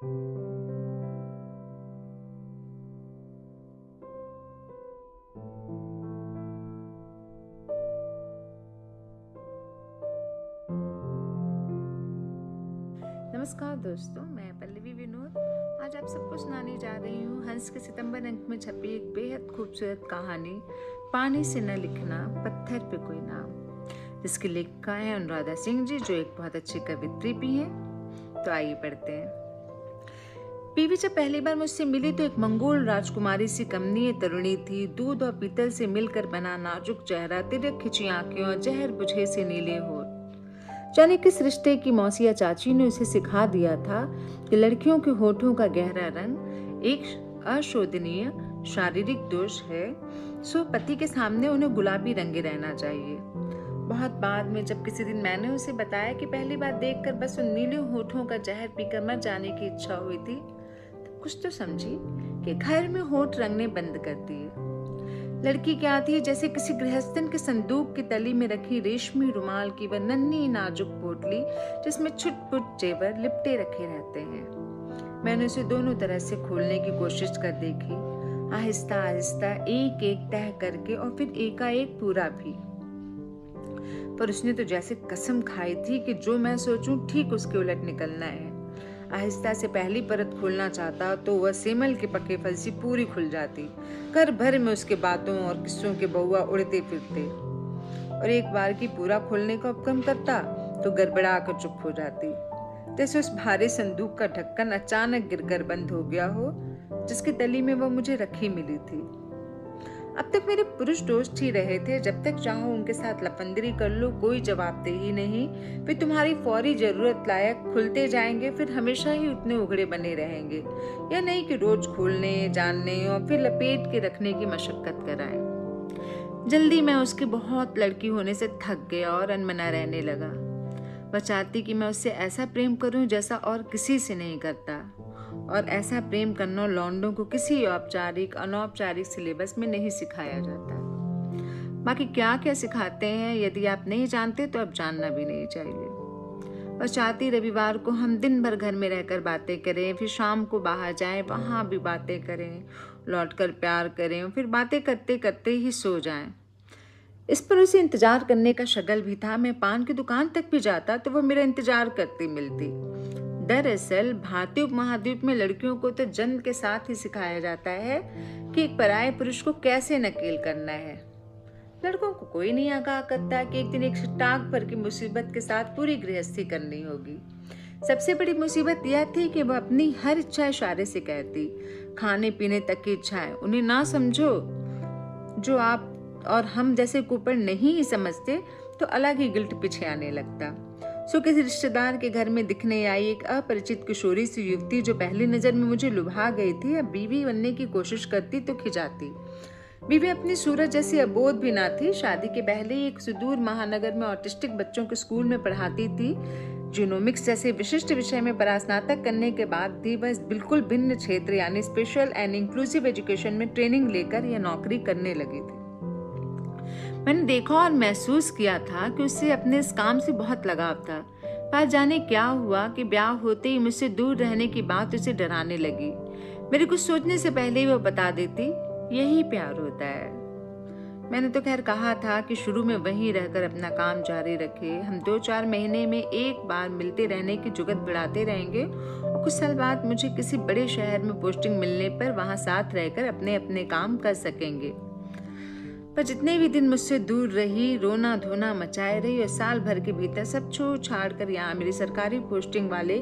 नमस्कार दोस्तों, मैं पल्लवी विनोद आज आप सबको सुनाने जा रही हूँ हंस के सितंबर अंक में छपी एक बेहद खूबसूरत कहानी पानी से न लिखना पत्थर पे कोई नाम, जिसकी लेखिका है अनुराधा सिंह जी, जो एक बहुत अच्छी कवित्री भी हैं। तो आइए पढ़ते हैं। पीवी जब पहली बार मुझसे मिली तो एक मंगोल राजकुमारी सी कमनीय तरुणी थी। दूध और पीतल से मिलकर बना नाजुक चेहरा, तिरक खिंची आंखें और जहर बुझे से नीले होठ। जाने किस रिश्ते की मौसी या चाची ने उसे सिखा दिया था कि लड़कियों के होठों का गहरा रंग एक अशोधनीय शारीरिक दोष है, सो पति के सामने उन्हें गुलाबी रंगे रहना चाहिए। बहुत बाद में जब किसी दिन मैंने उसे बताया कि पहली बार देखकर बस उन नीले होठों का जहर पीकर मर जाने की इच्छा हुई थी, तो कुछ तो समझी कि घर में होठ रंगने बंद कर दिए। लड़की क्या थी, जैसे किसी गृहस्थन के संदूक की तली में रखी रेशमी रुमाल की वह नन्ही नाजुक पोटली, जिसमें छुट-पुट जेवर लिपटे रखे रहते हैं। मैंने उसे दोनों तरह से खोलने की कोशिश कर देखी, आहिस्ता आहिस्ता एक एक तह करके और फिर एकाएक पूरा भी। पर उसने तो जैसे कसम खाई थी कि जो मैं सोचूं ठीक उसके उलट निकलना है। आहिस्ता से पहली परत खोलना चाहता तो वह सेमल के पके फल सी पूरी खुल जाती। घर भर में उसके बातों और किस्सों के बहुआ उड़ते फिरते, और एक बार की पूरा खोलने का उपक्रम करता तो गड़बड़ा कर चुप हो जाती, जैसे उस भारी संदूक का ढक्कन अचानक गिरकर बंद हो गया हो, जिसकी तली में वह मुझे रखी मिली थी। अब तक मेरे पुरुष दोस्त ही रहे थे, जब तक चाहो उनके साथ लफंदरी कर लो, कोई जवाबदेही नहीं। वे तुम्हारी फौरी जरूरत लायक खुलते जाएंगे, फिर हमेशा ही उतने उघड़े बने रहेंगे, या नहीं कि रोज खोलने जानने और फिर लपेट के रखने की मशक्कत कराएं। जल्दी मैं उसकी बहुत लड़की होने से थक गया और अनमना रहने लगा। वह चाहती कि मैं उससे ऐसा प्रेम करूं जैसा और किसी से नहीं करता, और ऐसा प्रेम करना लौंडों को किसी औपचारिक अनौपचारिक सिलेबस में नहीं सिखाया जाता। बाकी क्या क्या सिखाते हैं यदि आप नहीं जानते तो अब जानना भी नहीं चाहिए। और चाहती रविवार को हम दिन भर घर में रहकर बातें करें, फिर शाम को बाहर जाएं, वहां भी बातें करें, लौटकर प्यार करें और फिर बातें करते करते ही सो जाएं। इस पर उसे इंतजार करने का शगल भी था। मैं पान की दुकान तक भी जाता तो वह मेरा इंतजार करती मिलती। दरअसल भारतीय उपमहाद्वीप में लड़कियों को तो जन्म के साथ ही सिखाया जाता है कि एक पराये पुरुष को कैसे नकेल करना है। लड़कों को कोई नहीं आगाह करता कि एक दिन एक टाक भर की मुसीबत के साथ पूरी गृहस्थी करनी होगी। सबसे बड़ी मुसीबत यह थी कि वह अपनी हर इच्छा इशारे से कहती, खाने पीने तक की इच्छाएं उन्हें ना समझो। जो आप और हम जैसे कुपड़ नहीं ही समझते तो अलग ही गिल्ट पीछे आने लगता। सो किसी रिश्तेदार के घर में दिखने आई एक अपरिचित किशोरी सी युवती, जो पहली नजर में मुझे लुभा गई थी, अब बीवी बनने की कोशिश करती तो खिजाती। बीवी अपनी सूरत जैसी अबोध भी ना थी। शादी के पहले ही एक सुदूर महानगर में ऑटिस्टिक बच्चों के स्कूल में पढ़ाती थी। जीनोमिक्स जैसे विशिष्ट विषय में परास्नातक करने के बाद भी वह बिल्कुल भिन्न क्षेत्र यानी स्पेशल एंड इंक्लूसिव एजुकेशन में ट्रेनिंग लेकर यह नौकरी करने लगी थी। मैंने देखा और महसूस किया था कि उससे अपने इस काम से बहुत लगाव था, पर जाने क्या हुआ कि ब्याह होते ही मुझसे दूर रहने की बात उसे डराने लगी। मेरे कुछ सोचने से पहले ही वो बता देती, यही प्यार होता है। मैंने तो खैर कहा था कि शुरू में वहीं रहकर अपना काम जारी रखे, हम 2-4 महीने में एक बार मिलते रहने की जुगत बढ़ाते रहेंगे और कुछ साल बाद मुझे किसी बड़े शहर में पोस्टिंग मिलने पर वहां साथ रहकर अपने अपने काम कर सकेंगे। पर जितने भी दिन मुझसे दूर रही, रोना धोना मचाए रही और साल भर के भीतर सब छोड़ छाड़ कर यहाँ मेरी सरकारी पोस्टिंग वाले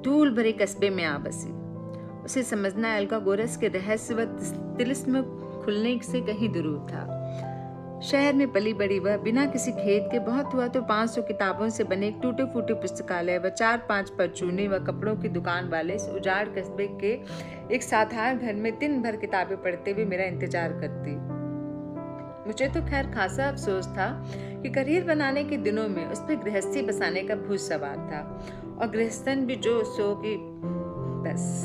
धूल भरे कस्बे में आ बसी। उसे समझना अलका गोरस के रहस्य व तिलिस्म खुलने से कहीं दूर था। शहर में पली बड़ी वह बिना किसी खेत के बहुत हुआ तो 500 किताबों से बने एक टूटे फूटे पुस्तकालय व 4-5 परचूने व कपड़ों की दुकान वाले इस उजाड़ कस्बे के एक साधारण घर में दिन भर किताबें पढ़ते हुए मेरा इंतजार करती। मुझे तो खैर खासा अफसोस था कि करियर बनाने के दिनों में उस पर गृहस्थी बसाने का भूत सवार था, और गृहस्थन भी जो सो की बस।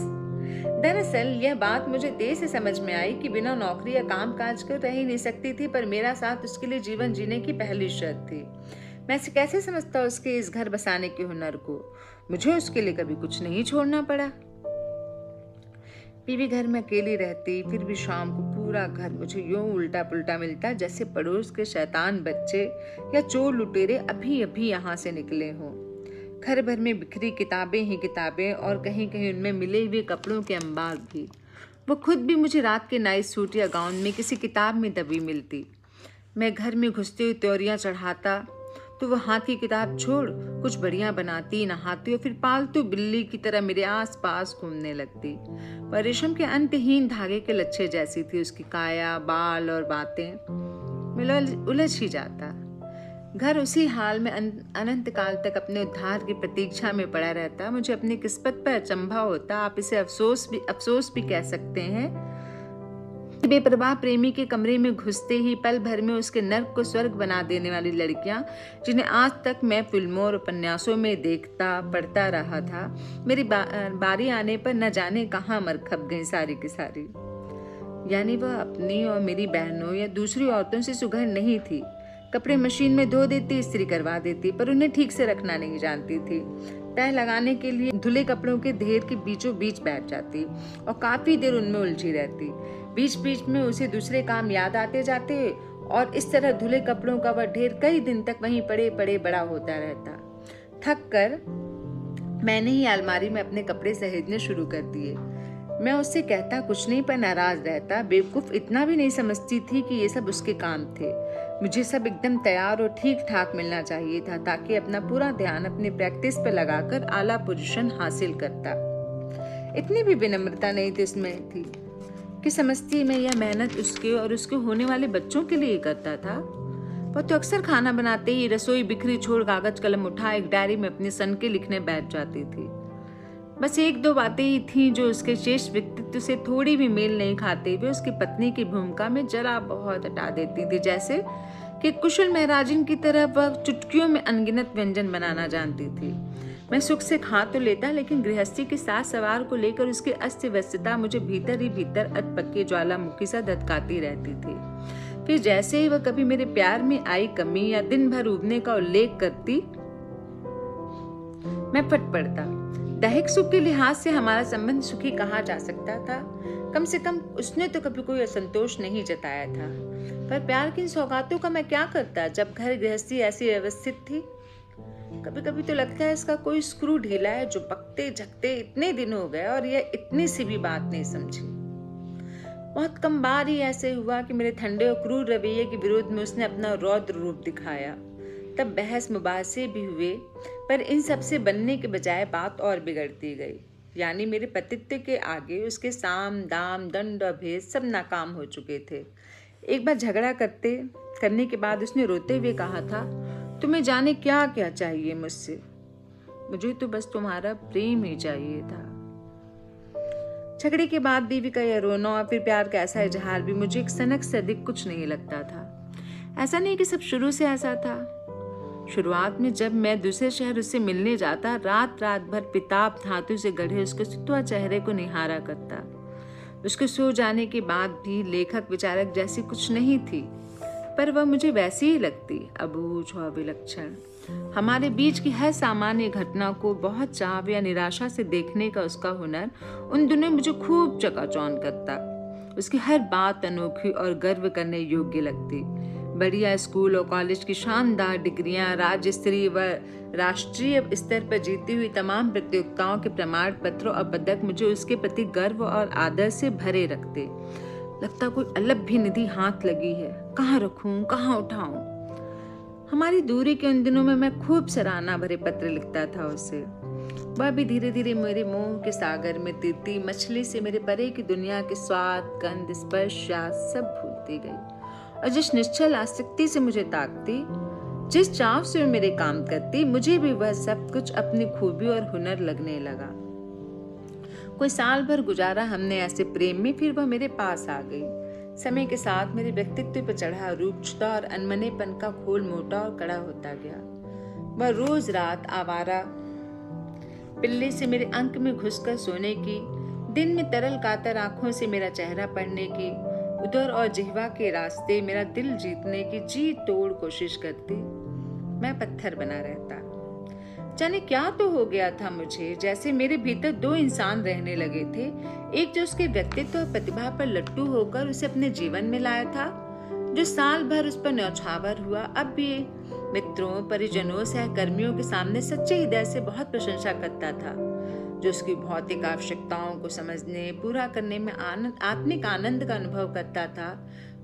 दरअसल यह बात मुझे देर से समझ में आई कि बिना नौकरी या काम काज कर रह ही नहीं सकती थी, पर मेरा साथ उसके लिए जीवन जीने की पहली शर्त थी। मैं कैसे समझता उसके इस घर बसाने के हुनर को। मुझे उसके लिए कभी कुछ नहीं छोड़ना पड़ा। बीवी घर में अकेली रहती, फिर भी शाम को पूरा घर मुझे यूं उल्टा पुल्टा मिलता जैसे पड़ोस के शैतान बच्चे या चोर लुटेरे अभी अभी यहाँ से निकले हों। घर भर में बिखरी किताबें ही किताबें और कहीं कहीं उनमें मिले हुए कपड़ों के अंबार भी। वो खुद भी मुझे रात के नाइट सूट या गाउन में किसी किताब में दबी मिलती। मैं घर में घुसते हुए त्योरियां चढ़ाता तो वो हाथ की किताब छोड़ कुछ बढ़िया बनाती, नहाती और फिर पालतू बिल्ली की तरह मेरे आस पास घूमने लगती। वह रेशम के अंतहीन धागे के लच्छे जैसी थी उसकी काया, बाल और बातें। मैं उलझ ही जाता। घर उसी हाल में अनंत काल तक अपने उद्धार की प्रतीक्षा में पड़ा रहता। मुझे अपनी किस्मत पर अचंभा होता, आप इसे अफसोस भी कह सकते हैं। बेपरवाह प्रेमी के कमरे में घुसते ही पल भर में उसके नर्क को स्वर्ग बना देने वाली लड़कियां, जिन्हें आज तक मैं फिल्मों और उपन्यासों में देखता पढ़ता रहा था, मेरी बारी आने पर न जाने कहाँ मर खप गई सारी की सारी। यानी वह अपनी और मेरी बहनों या दूसरी औरतों से सुघड़ नहीं थी। कपड़े मशीन में धो देती, इस्त्री करवा देती, पर उन्हें ठीक से रखना नहीं जानती थी। तह लगाने के लिए धुले कपड़ों के ढेर के बीचों बीच बैठ जाती और काफी देर उनमें उलझी रहती। बीच बीच में उसे दूसरे काम याद आते जाते और इस तरह धुले कपड़ों का वह ढेर कई दिन तक वहीं पड़े पड़े बड़ा होता रहता। थक कर मैंने ही अलमारी में अपने कपड़े सहेजने शुरू कर दिए। मैं उससे कहता कुछ नहीं पर नाराज रहता। बेवकूफ इतना भी नहीं समझती थी कि ये सब उसके काम थे। मुझे सब एकदम तैयार और ठीक ठाक मिलना चाहिए था ताकि अपना पूरा ध्यान अपनी प्रैक्टिस पर लगाकर आला पोजीशन हासिल करता। इतनी भी विनम्रता नहीं थी उसमें थी कि समझती मैं यह मेहनत उसके और उसके होने वाले बच्चों के लिए करता था। वह तो अक्सर खाना बनाते ही रसोई बिखरी छोड़ कागज कलम उठा एक डायरी में अपने सन के लिखने बैठ जाती थी। बस एक दो बातें ही थीं जो उसके शेष व्यक्तित्व से थोड़ी भी मेल नहीं खाते हुए उसकी पत्नी की भूमिका में जरा बहुत हटा देती थी। जैसे कि कुशल महराजिन की तरह वह चुटकियों में अनगिनत व्यंजन बनाना जानती थी। मैं सुख से खा तो लेता, लेकिन गृहस्थी के साथ सवार को लेकर उसकी अस्त व्यस्तता मुझे भीतर ही भीतर अधपक्की ज्वालामुखी सा धधकाती रहती थी। फिर जैसे ही वह कभी मेरे प्यार में आई कमी या दिन भर उबने का उल्लेख करती, मैं फट पड़ता। दैहिक सुख के लिहाज से हमारा संबंध सुखी कहा जा सकता था। कम से कम उसने तो कभी कोई असंतोष नहीं जताया था। पर प्यार की सौगातों का मैं क्या करता जब घर गृहस्थी ऐसी व्यवस्थित थी। कभी कभी तो लगता है इसका कोई स्क्रू ढीला है जो पकते झकते इतने दिन हो गए और यह इतनी सी भी बात नहीं समझी। बहुत कम बार ही ऐसे हुआ कि मेरे ठंडे और क्रूर रवैये के विरोध में उसने अपना रौद्र रूप दिखाया। तब बहस मुबासे भी हुए, पर इन सब से बनने के बजाय बात और बिगड़ती गई। यानी मेरे पतित्व के आगे उसके साम दाम दंड और भेद सब नाकाम हो चुके थे। एक बार झगड़ा करने के बाद उसने रोते हुए कहा था, तुम्हें जाने क्या क्या चाहिए मुझसे, मुझे तो बस तुम्हारा प्रेम ही चाहिए था। झगड़े के बाद बीवी का यह रोना और फिर प्यार का ऐसा इजहार भी मुझे एक सनक से अधिक कुछ नहीं लगता था। ऐसा नहीं कि सब शुरू से ऐसा था। शुरुआत में जब मैं दूसरे शहर उससे मिलने जाता, रात रात भर पिताब धातु से गढ़े उसके सुतवा चेहरे को निहारा करता। उसके सो जाने के बाद भी लेखक विचारक जैसी कुछ नहीं थी, पर वह मुझे वैसी ही लगती, अबूझ और विलक्षण। हमारे बीच की हर सामान्य घटना को बहुत चाव या निराशा से देखने का उसका हुनर उन दिनों मुझे खूब चकाचौंध करता। उसकी हर बात अनोखी और गर्व करने योग्य लगती। बढ़िया स्कूल और कॉलेज की शानदार डिग्रियां, राज्य स्तरीय व राष्ट्रीय स्तर पर जीती हुई तमाम प्रतियोगिताओं के प्रमाण पत्र और पदक मुझे उसके प्रति गर्व और आदर से भरे रखते। लगता कोई अलग भी निधि हाथ लगी है, कहाँ रखूं, कहाँ उठाऊं। हमारी दूरी के उन दिनों में मैं खूब सराहना भरे पत्र लिखता था उससे। वह भी धीरे धीरे मेरे मोह के सागर में तीरती मछली से मेरे परे की दुनिया के स्वाद, गंध, स्पर्श, सब भूलती गई और जिस निश्चल आसक्ति से मुझे ताकती, जिस चाव से वो मेरे काम करती, मुझे भी वह सब कुछ अपनी खूबी और हुनर लगने लगा। कोई साल भर गुजारा हमने ऐसे प्रेम में, फिर वह मेरे पास आ गई। समय के साथ मेरे व्यक्तित्व पर चढ़ा रूक्षता और अनमनेपन का खोल मोटा और कड़ा होता गया। वह रोज रात आवारा पिल्ले से मेरे अंक में घुसकर सोने की, दिन में तरल कातर आंखों से मेरा चेहरा पढ़ने की, उदर और जिह्वा के रास्ते मेरा दिल जीतने की जी तोड़ कोशिश करती। मैं पत्थर बना रहता। जाने क्या तो हो गया था मुझे, जैसे मेरे भीतर दो इंसान रहने लगे थे। एक जो उसके व्यक्तित्व और प्रतिभा पर लट्टू होकर उसे अपने जीवन में लाया था, जो साल भर उस पर न्यौछावर हुआ, अब भी मित्रों, परिजनों, सहकर्मियों के सामने सच्चे हृदय से बहुत प्रशंसा करता था, जो उसकी भौतिक आवश्यकताओं को समझने, पूरा करने में आत्मिक आनंद का अनुभव करता था,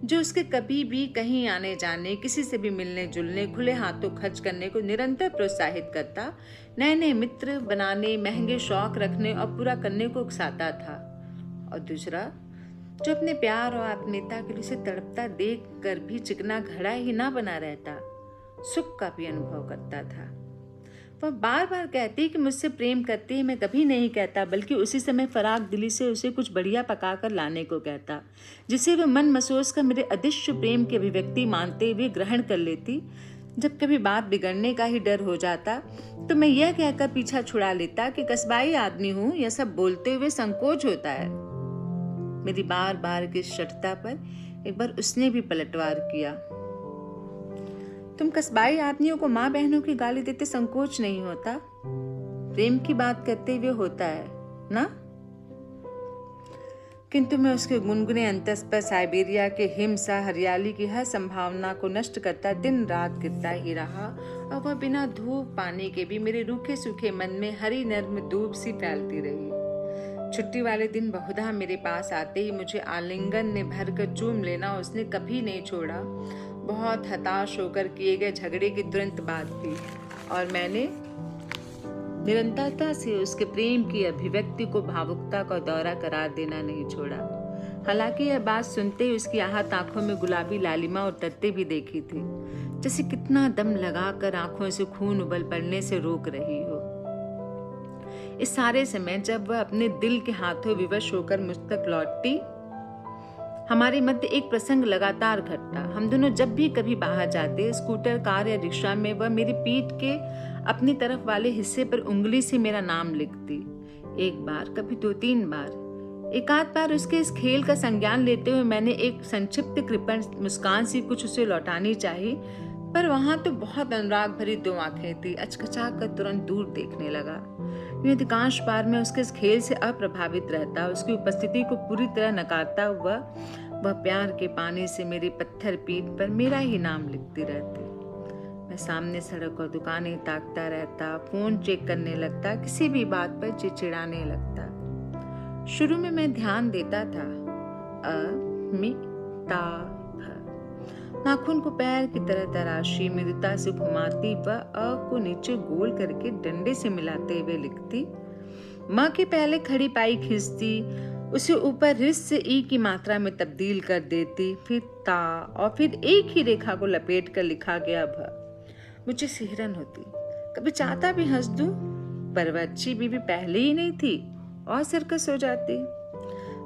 जो उसके कभी भी कहीं आने जाने, किसी से भी मिलने जुलने, खुले हाथों खर्च करने को निरंतर प्रोत्साहित करता, नए नए मित्र बनाने, महंगे शौक रखने और पूरा करने को उकसाता था। और दूसरा, जो अपने प्यार और आत्मीयता के लिए उसे तड़पता देख कर भी चिकना घड़ा ही ना बना रहता, सुख का भी अनुभव करता था। वह बार बार कहती कि मुझसे प्रेम करती है, मैं कभी नहीं कहता, बल्कि उसी समय फराक दिली से उसे कुछ बढ़िया पका कर लाने को कहता, जिसे वह मन मसोस कर मेरे अदृश्य प्रेम की अभिव्यक्ति मानते हुए ग्रहण कर लेती। जब कभी बात बिगड़ने का ही डर हो जाता तो मैं यह कहकर पीछा छुड़ा लेता कि कस्बाई आदमी हूं, यह सब बोलते हुए संकोच होता है। मेरी बार बार की शर्तता पर एक बार उसने भी पलटवार किया, तुम कस्बाई आदमियों को माँ बहनों की गाली देते संकोच नहीं होता, प्रेम की बात करते हुए होता है ना। किंतु मैं उसके गुनगुने अंतस पर साइबेरिया के हिमसा हरियाली की हर संभावना को नष्ट करता दिन रात गिरता ही रहा, और वह बिना धूप पानी के भी मेरे रूखे सूखे मन में हरी नर्म धूप सी फैलती रही। छुट्टी वाले दिन बहुधा मेरे पास आते ही मुझे आलिंगन ने भर कर चूम लेना उसने कभी नहीं छोड़ा। बहुत हताश होकर किए गए झगड़े की तुरंत बाद भी, और मैंने निरंतरता से उसके प्रेम की अभिव्यक्ति को भावुकता का दौरा करार देना नहीं छोड़ा। हालांकि यह बात सुनते ही उसकी आहत आंखों में गुलाबी लालिमा उतरते भी देखी थी, जैसे कितना दम लगाकर आंखों से खून उबल पड़ने से रोक रही हो। इस सारे समय जब वह अपने दिल के हाथों विवश होकर मुझ तक लौटती, हमारे मध्य एक प्रसंग लगातार घटता। हम दोनों जब भी कभी बाहर जाते, स्कूटर, कार या रिक्शा में, वह मेरी पीठ के अपनी तरफ वाले हिस्से पर उंगली से मेरा नाम लिखती। एक बार, कभी 2-3 बार। एक आध बार उसके इस खेल का संज्ञान लेते हुए मैंने एक संक्षिप्त कृपण मुस्कान सी कुछ उसे लौटानी चाहिए, पर वहां तो बहुत अनुराग भरी 2 आंखें थी। अचकचा कर तुरंत दूर देखने लगा। अधिकांश बार मैं उसके इस खेल से अप्रभावित रहता, उसकी उपस्थिति को पूरी तरह नकारता हुआ वह प्यार के पानी से मेरी पत्थर पीठ पर मेरा ही नाम लिखती रहती। मैं सामने सड़क और दुकानें ताकता रहता, फोन चेक करने लगता, किसी भी बात पर चिड़चिड़ाने लगता। शुरू में मैं ध्यान देता था, नाखून को पैर की तरह तराशी, मृदुता से घुमाती व अ को नीचे गोल करके डंडे से मिलाते हुए लिखती। माँ के पहले खड़ी पाई खींचती, उसे ऊपर रिस से ई की मात्रा में तब्दील कर देती, फिर ता, और फिर एक ही रेखा को लपेट कर लिखा गया भ। मुझे सिहरन होती, कभी चाहता भी हंस दूं, पर वह अच्छी बीवी पहले ही नहीं थी और सर्कस हो जाती।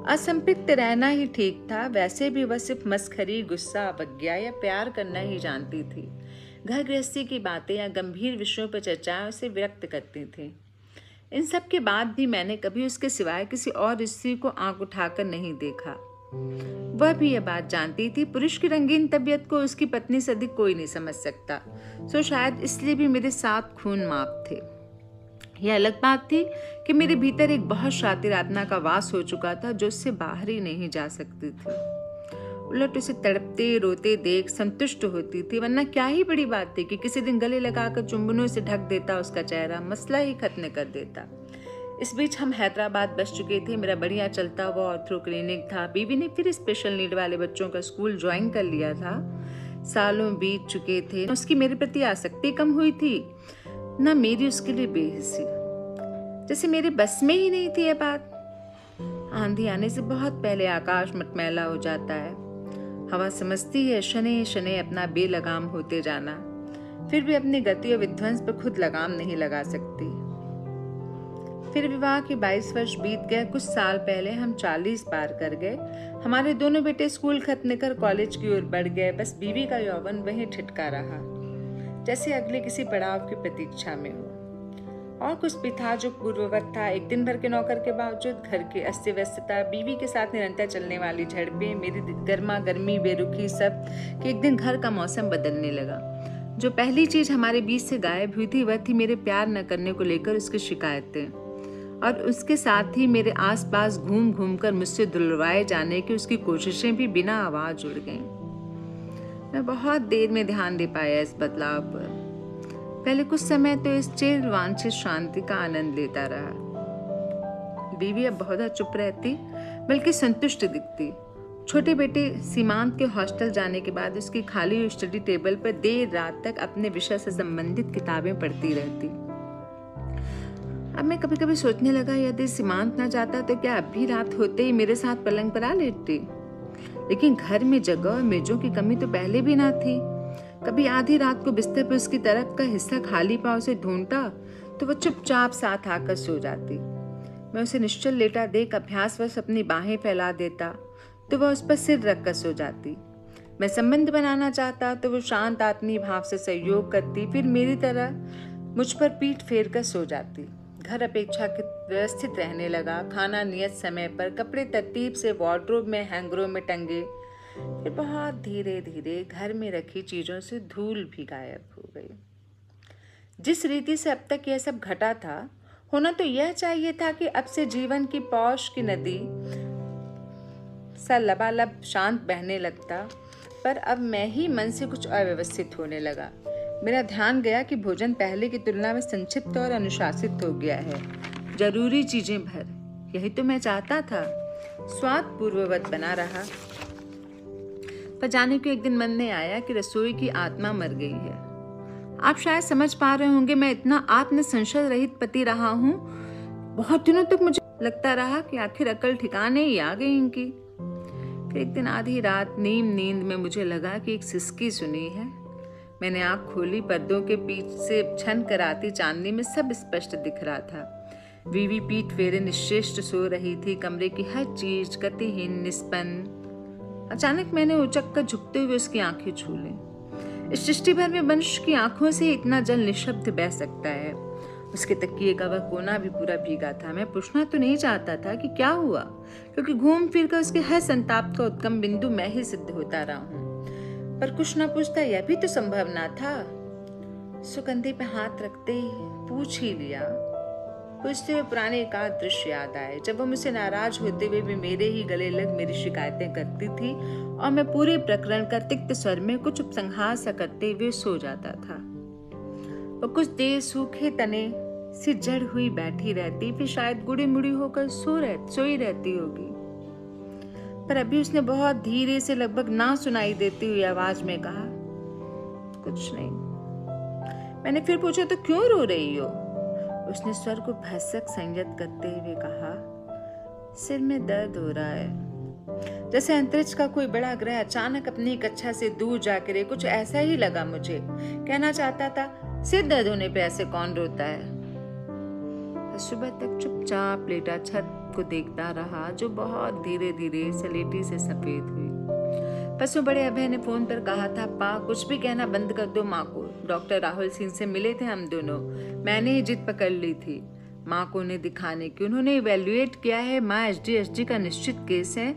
असंपृक्त रहना ही ठीक था। वैसे भी वह सिर्फ मस्खरी, गुस्सा, अवज्ञा या प्यार करना ही जानती थी। घर गृहस्थी की बातें या गंभीर विषयों पर चर्चाएं उसे व्यक्त करती थी। इन सब के बाद भी मैंने कभी उसके सिवाय किसी और स्त्री को आंख उठाकर नहीं देखा। वह भी यह बात जानती थी, पुरुष की रंगीन तबीयत को उसकी पत्नी से अधिक कोई नहीं समझ सकता। सो शायद इसलिए भी मेरे 7 खून माफ थे। यह अलग बात थी कि मेरे भीतर एक बहुत शातिर आत्मा का वास हो चुका था, जो उससे बाहर ही नहीं जा सकती थी। उलट उसे तड़पते रोते देख संतुष्ट होती थी, वरना क्या ही बड़ी बात थी कि किसी दिन गले लगाकर चुंबनों से ढक देता उसका चेहरा, मसला ही खत्म कर देता। इस बीच हम हैदराबाद बस चुके थे। मेरा बढ़िया चलता हुआ ऑर्थो क्लिनिक था। बीवी ने फिर स्पेशल नीड वाले बच्चों का स्कूल ज्वाइन कर लिया था। सालों बीत चुके थे, उसकी मेरे प्रति आसक्ति कम हुई थी, न मेरी उसके लिए बेहिसी। जैसे मेरे बस में ही नहीं थी यह बात। आंधी आने से बहुत पहले आकाश मटमैला हो जाता है। हवा समझती है शनै शनै अपना बेलगाम होते जाना, फिर भी अपनी गति और विध्वंस पर खुद लगाम नहीं लगा सकती। फिर विवाह के 22 वर्ष बीत गए। कुछ साल पहले हम 40 पार कर गए। हमारे दोनों बेटे स्कूल खत्म कर कॉलेज की ओर बढ़ गए। बस बीवी का यौवन वहीं ठिठका रहा, जैसे अगले किसी पड़ाव की प्रतीक्षा में हो। और कुछ भी था जो पूर्ववत था। एक दिन भर के नौकर के बावजूद घर की अस्त व्यस्तता, बीवी के साथ निरंतर चलने वाली झड़पें, मेरी गर्मा गर्मी, बेरुखी, सब कि एक दिन घर का मौसम बदलने लगा। जो पहली चीज हमारे बीच से गायब हुई थी वह थी मेरे प्यार न करने को लेकर उसकी शिकायतें, और उसके साथ ही मेरे आसपास घूम घूम कर मुझसे दिलवाए जाने की उसकी कोशिशें भी बिना आवाज उड़ गईं। मैं बहुत देर में ध्यान दे पाया इस बदलाव पर। पहले कुछ समय तो इस चिर वांछित शांति का आनंद लेता रहा। बीवी अब बहुत चुप रहती, बल्कि संतुष्ट दिखती। छोटे बेटे सीमांत के हॉस्टल जाने के बाद उसकी खाली हुई स्टडी टेबल पर देर रात तक अपने विषय से संबंधित किताबें पढ़ती रहती। अब मैं कभी कभी सोचने लगा, यदि सीमांत न जाता तो क्या अब भी रात होते ही मेरे साथ पलंग पर आ लेटती। लेकिन घर में जगह और मेजों की कमी तो पहले भी ना थी। कभी आधी रात को बिस्तर पर उसकी तरफ का हिस्सा खाली पांव से ढूंढता तो वह चुपचाप साथ आकर सो जाती। मैं उसे निश्चल लेटा देख अभ्यासवश अपनी बाहें फैला देता तो वह उस पर सिर रखकर सो जाती। मैं संबंध बनाना चाहता तो वो शांत आत्मीय भाव से सहयोग करती, फिर मेरी तरह मुझ पर पीठ फेर कर सो जाती। घर अपेक्षाकृत व्यवस्थित रहने लगा। खाना नियत समय पर, कपड़े तरतीब से वार्डरोब में हैंगरों में टंगे। फिर बहुत धीरे धीरे घर में रखी चीजों से धूल भी गायब हो गई। जिस रीति से अब तक यह सब घटा था, होना तो यह चाहिए था कि अब से जीवन की पौष की नदी सा लबालब शांत बहने लगता, पर अब मैं ही मन से कुछ अव्यवस्थित होने लगा। मेरा ध्यान गया कि भोजन पहले की तुलना में संक्षिप्त और अनुशासित हो गया है। जरूरी चीजें भर, यही तो मैं चाहता था। स्वाद पूर्ववत बना रहा, पर जाने को एक दिन मन में आया कि रसोई की आत्मा मर गई है। आप शायद समझ पा रहे होंगे, मैं इतना आत्म संशय रहित पति रहा हूँ। बहुत दिनों तक मुझे लगता रहा कि आखिर अकल ठिकाने ही आ गई इनकी। फिर एक दिन आधी रात नींद में मुझे लगा कि एक सिसकी सुनी है। मैंने आंख खोली, पर्दों के पीछे से छन कर आती चांदनी में सब स्पष्ट दिख रहा था। बीवी पीठ फेरे निश्चेष्ट सो रही थी, कमरे की हर चीज गतिहीन निष्पन्न। अचानक मैंने उचक कर झुकते हुए उसकी आंखें छू ली। इस सृष्टि भर में मनुष्य की आंखों से इतना जल निशब्द बह सकता है। उसके तकिए का वह कोना भी पूरा भीगा था। मैं पूछना तो नहीं चाहता था कि क्या हुआ, क्योंकि घूम फिर कर उसके हर संताप का उद्गम बिंदु मैं ही सिद्ध होता रहा हूँ। पर कुछ ना पूछता यह भी तो संभव ना था। सुगंधे पे हाथ रखते ही पूछ ही लिया। पूछते हुए पुराने एक आध दृश्य याद आए, जब वो मुझसे नाराज होते हुए भी मेरे ही गले लग मेरी शिकायतें करती थी और मैं पूरे प्रकरण का तिक्त स्वर में कुछ उपसंहार सा करते हुए सो जाता था। वो कुछ देर सूखे तने सी जड़ हुई बैठी रहती, फिर शायद गुड़ी मुड़ी होकर सोई रहती होगी। पर अभी उसने बहुत धीरे से, लगभग ना सुनाई देती हुई आवाज में कहा, कुछ नहीं। मैंने फिर पूछा, तो क्यों रो रही हो? उसने स्वर को भसक संयत करते हुए कहा, सिर में दर्द हो रहा है। जैसे अंतरिक्ष का कोई बड़ा ग्रह अचानक अपनी कक्षा से दूर जा गिरे, कुछ ऐसा ही लगा मुझे। कहना चाहता था, सिर दर्द होने पे ऐसे कौन रोता है? सुबह तक चुपचाप लेटा छत को देखता रहा, जो बहुत धीरे धीरे सलेटी से सफेद हुई। परसों बड़े अभय ने फोन पर कहा था, पा कुछ भी कहना बंद कर दो माँ को। डॉक्टर राहुल सिंह से मिले थे हम दोनों। मैंने ही जिद पकड़ ली थी माँ को उन्हें दिखाने की। उन्होंने इवेल्युएट किया है, माँ एचडी का निश्चित केस है।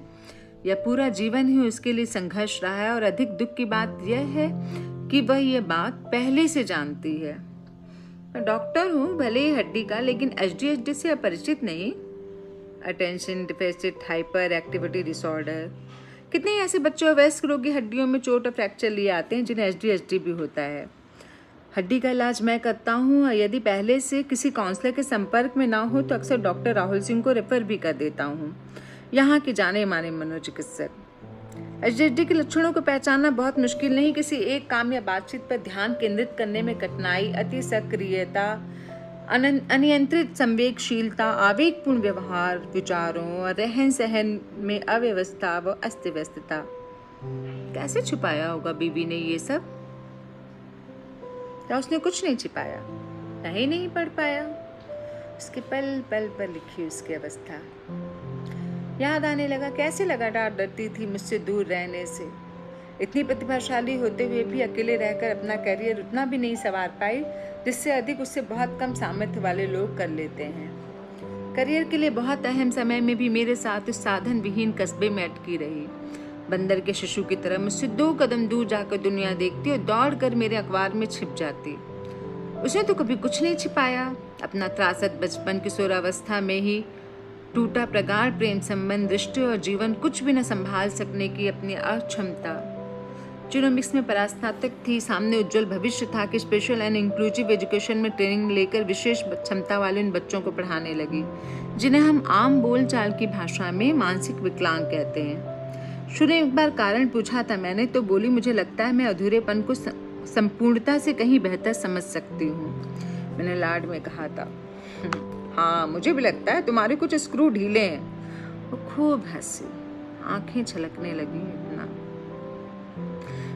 यह पूरा जीवन ही उसके लिए संघर्ष रहा है, और अधिक दुख की बात यह है कि वह यह बात पहले से जानती है। मैं डॉक्टर हूँ, भले ही हड्डी का, लेकिन एचडी से अपरिचित नहीं। Attention deficit hyper activity disorder. कितने ही ऐसे बच्चे और वयस्क रोगी हड्डियों में चोट और फ्रैक्चर लिए आते हैं जिन्हें एचडी भी होता है। हड्डी का इलाज मैं करता हूँ, और यदि पहले से किसी काउंसलर के संपर्क में ना हो तो अक्सर डॉक्टर राहुल सिंह को रेफर भी कर देता हूँ, यहाँ के जाने माने मनोचिकित्सक। एचडी के लक्षणों को पहचानना बहुत मुश्किल नहीं। किसी एक काम या बातचीत पर ध्यान केंद्रित करने में कठिनाई, अति सक्रियता, अनियंत्रित संवेगशीलता, आवेगपूर्ण व्यवहार, विचारों और रहन सहन में अव्यवस्था व अस्त व्यस्तता। कैसे छुपाया होगा बीवी ने ये सब? या उसने कुछ नहीं छिपाया, नहीं पढ़ पाया? उसके पल पल पर लिखी उसकी अवस्था। याद आने लगा कैसे लगातार डरती थी मुझसे दूर रहने से। इतनी प्रतिभाशाली होते हुए भी अकेले रहकर अपना करियर उतना भी नहीं संवार पाई जिससे अधिक उससे बहुत कम सामर्थ्य वाले लोग कर लेते हैं। करियर के लिए बहुत अहम समय में भी मेरे साथ उस साधन विहीन कस्बे में अटकी रही। बंदर के शिशु की तरह मुझसे 2 कदम दूर जाकर दुनिया देखती और दौड़ कर मेरे अखबार में छिप जाती। उसने तो कभी कुछ नहीं छिपाया, अपना त्रासद बचपन किशोरावस्था में ही टूटा प्रगाढ़ प्रेम संबंध, रिश्ते और जीवन कुछ भी न संभाल सकने की अपनी अक्षमता। जीनोमिक्स में परास्नातक थी, सामने उज्जवल भविष्य था कि स्पेशल एंड इंक्लूसिव एजुकेशन में ट्रेनिंग लेकर विशेष क्षमता वाले उन बच्चों को पढ़ाने लगी जिन्हें हम आम बोलचाल की भाषा में मानसिक विकलांग कहते हैं। शुरू में एक बार कारण पूछा था मैंने, तो बोली, मुझे लगता है मैं अधूरेपन को संपूर्णता से कहीं बेहतर समझ सकती हूँ। मैंने लाड में कहा था, हाँ मुझे भी लगता है तुम्हारे कुछ स्क्रू ढीले हैं। वो खूब हंसी, आंखें छलकने लगी। इतना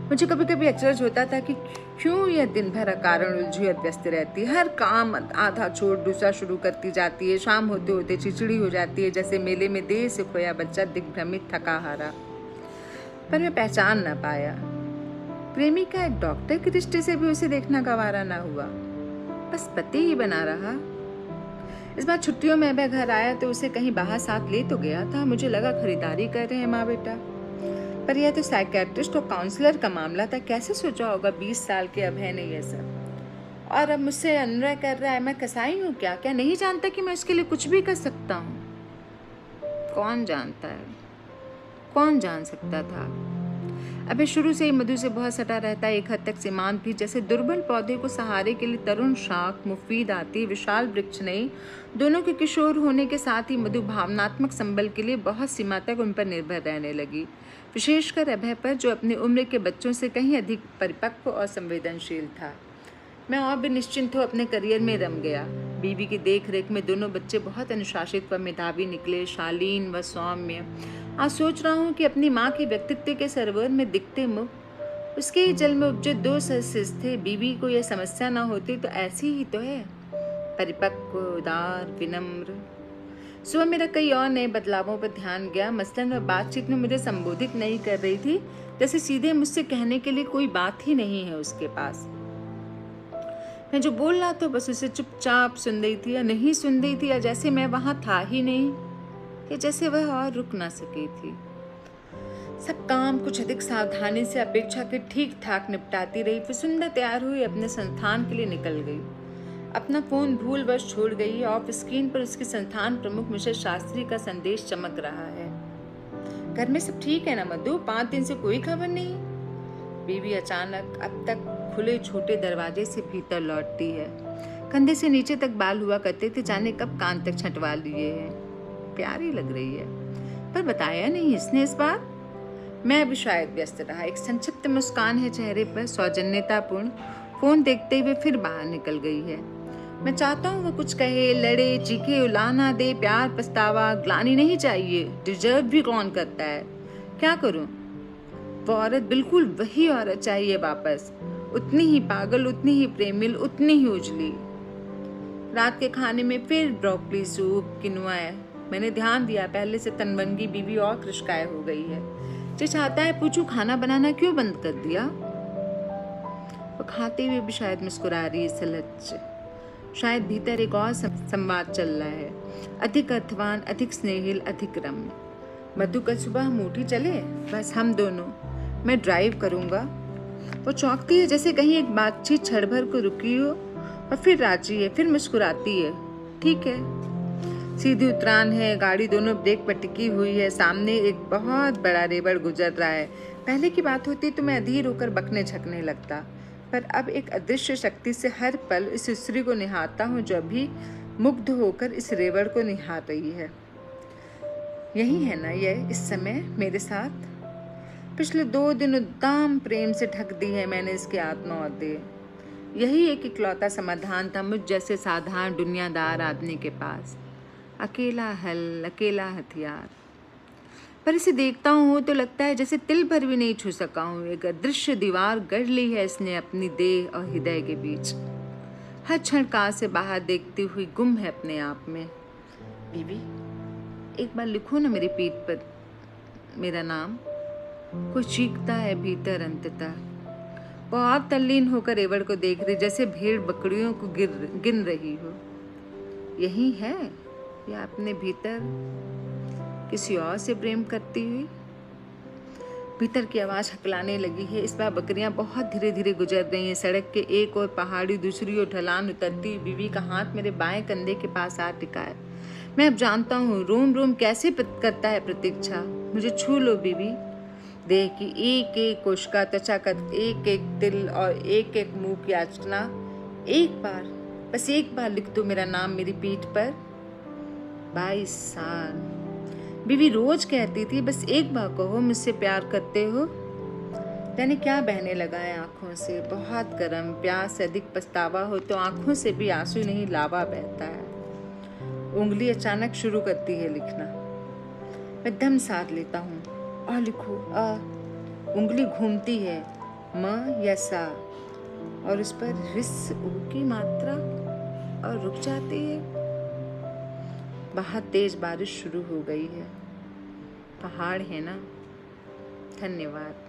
मुझे कभी कभी अचरज होता था कि क्यों यह दिन भर अकारण उलझी और व्यस्त रहती है। हर काम आधा छोड़ दूसरा शुरू करती जाती है। शाम होते होते चिड़चिड़ी हो जाती है, जैसे मेले में देर से खोया बच्चा दिग्भ्रमित थका हारा। पर मैं पहचान न पाया। प्रेमिका एक डॉक्टर के रिश्ते से भी उसे देखना गवारा ना हुआ, बस पति ही बना रहा। इस बार छुट्टियों में वह घर आया तो उसे कहीं बाहर साथ ले तो गया था। मुझे लगा खरीदारी कर रहे हैं माँ बेटा, पर यह तो साइकियाट्रिस्ट और काउंसलर का मामला था। कैसे सोचा होगा 20 साल के अभय ने यह सब, और अब मुझसे अनुनय कर रहा है। मैं कसाई हूँ क्या? क्या नहीं जानता कि मैं उसके लिए कुछ भी कर सकता हूँ? कौन जानता है, कौन जान सकता था? अबे शुरू से ही मधु से बहुत सटा रहता, एक हद तक सीमांत भी। जैसे दुर्बल पौधे को सहारे के लिए तरुण शाख मुफीद आती, विशाल वृक्ष नहीं। दोनों के किशोर होने के साथ ही मधु भावनात्मक संबल के लिए बहुत सीमा तक उन पर निर्भर रहने लगी, विशेषकर अभय पर, जो अपनी उम्र के बच्चों से कहीं अधिक परिपक्व और संवेदनशील था। मैं और भी निश्चिंत हो अपने करियर में रम गया। बीवी की देख रेख में दोनों बच्चे बहुत अनुशासित व मेधावी निकले, शालीन व सौम्य। आज सोच रहा हूँ कि अपनी माँ के व्यक्तित्व के सरोवर में दिखते मुख उसके ही जल में उपजे 2 सरसिस थे। बीवी को यह समस्या ना होती तो ऐसी ही तो है, परिपक्व, उदार, विनम्र। सुबह मेरा कई और नए बदलावों पर ध्यान गया। मसलन वह बातचीत में मुझे संबोधित नहीं कर रही थी, जैसे सीधे मुझसे कहने के लिए कोई बात ही नहीं है उसके पास। मैं जो बोल रहा था बस उसे चुपचाप सुन रही थी, या नहीं सुन रही थी, या जैसे मैं वहां था ही नहीं, या जैसे वह और रुक ना सकी थी। सब काम कुछ अधिक सावधानी से अपेक्षाकृत ठीक ठाक निपटाती रही। फिर सुंदर तैयार हुई अपने संस्थान के लिए निकल गई। अपना फोन भूलवश छोड़ गई। ऑफ स्क्रीन पर उसके संस्थान प्रमुख मिस्टर शास्त्री का संदेश चमक रहा है। घर में सब ठीक है ना मधु? 5 दिन से कोई खबर नहीं। बीवी अचानक अब तक खुले छोटे दरवाजे से भीतर लौटती है। कंधे से नीचे तक बाल हुआ करते थे, जाने कब कान तक छंटवा लिए हैं। प्यारी लग रही है, पर बताया नहीं इसने इस बार। मैं अभी शायद व्यस्त रहा। एक संक्षिप्त मुस्कान है चेहरे पर, सौजन्यतापूर्ण। फोन देखते हुए फिर बाहर निकल गई है। मैं चाहता हूँ वो कुछ कहे, लड़े, चीखे, उलाना दे, प्यार, पछतावा, ग्लानि नहीं चाहिए। डिजर्व भी कौन करता है? क्या करूँ? वो औरत बिल्कुल वही औरत चाहिए वापस, उतनी ही पागल, उतनी ही प्रेमिल, उतनी ही उजली। रात के खाने में फिर ब्रोकली सूप, किनुआ है। मैंने ध्यान दिया, पहले से तनवंगी बीवी और कृशकाय हो गई है। जो चाहता है पूछूं, खाना बनाना क्यों बंद कर दिया? वो खाते हुए भी शायद मुस्कुरा रही है, सलज्ज। शायद भीतर एक और संवाद चल रहा है, अधिक अर्थवान, अधिक स्नेहिल, अधिक रम्य। मधु कल सुबह हम ऊटी चले, बस हम दोनों। मैं ड्राइव करूंगा। वो चौंकती है, जैसे कहीं एक बातचीत क्षण भर को रुकी हो, और फिर राजी है, फिर मुस्कुराती है। ठीक है। सीधी उतरान है, गाड़ी दोनों ब्रेक पर टिकी हुई है। सामने एक बहुत बड़ा रेवड़ गुजर रहा है। पहले की बात होती तो मैं अधीर होकर बकने झकने लगता, पर अब एक अदृश्य शक्ति से हर पल इस स्त्री को निहारता हूँ जो अभी मुग्ध होकर इस रेवड़ को निहार रही है। यही है ना यह इस समय मेरे साथ? पिछले 2 दिन उद्दाम प्रेम से ढक दी है मैंने इसकी आत्मा और देह। यही एक इकलौता समाधान था मुझ जैसे साधारण दुनियादार आदमी के पास। अकेला हल, अकेला हथियार। पर इसे देखता हूँ तो लगता है जैसे तिल भर भी नहीं छू सका हूँ। एक अदृश्य दीवार गढ़ ली है इसने अपनी देह और हृदय के बीच। हर क्षण कार से बाहर देखती हुई गुम है अपने आप में। बीवी, एक बार लिखो ना मेरी पीठ पर मेरा नाम। कोई चीखता है भीतर अंततः। वो और तल्लीन होकर रेवड़ को देख रही, जैसे भेड़ बकरियों को गिन रही हो। यही है या अपने भीतर किसी और से प्रेम करती हुई? भीतर की आवाज़ हकलाने लगी है। इस बार बकरियां बहुत धीरे धीरे गुजर रही हैं। सड़क के एक और पहाड़ी, दूसरी ओर ढलान उतरती। बीवी का हाथ मेरे बाएं कंधे के पास आ टिका है। मैं अब जानता हूँ रोम रोम कैसे करता है प्रतीक्षा। मुझे छू लो बीवी। देह की एक एक कोशिका, त्वचा का एक एक तिल और एक एक मुंह की याचना। एक बार, बस एक बार लिख दो मेरा नाम मेरी पीठ पर। 22 साल। बीवी रोज कहती थी बस एक बार कहो मुझसे प्यार करते हो। मैंने क्या बहने लगा है आंखों से, बहुत गर्म। प्यास से अधिक पछतावा हो तो आंखों से भी आंसू नहीं लावा बहता है। उंगली अचानक शुरू करती है लिखना। मैं दम साध लेता हूँ और लिखो अ। उंगली घूमती है म या सा और उस पर रिस ऊ की मात्रा और रुक जाती है। बहुत तेज बारिश शुरू हो गई है। पहाड़ है ना। धन्यवाद।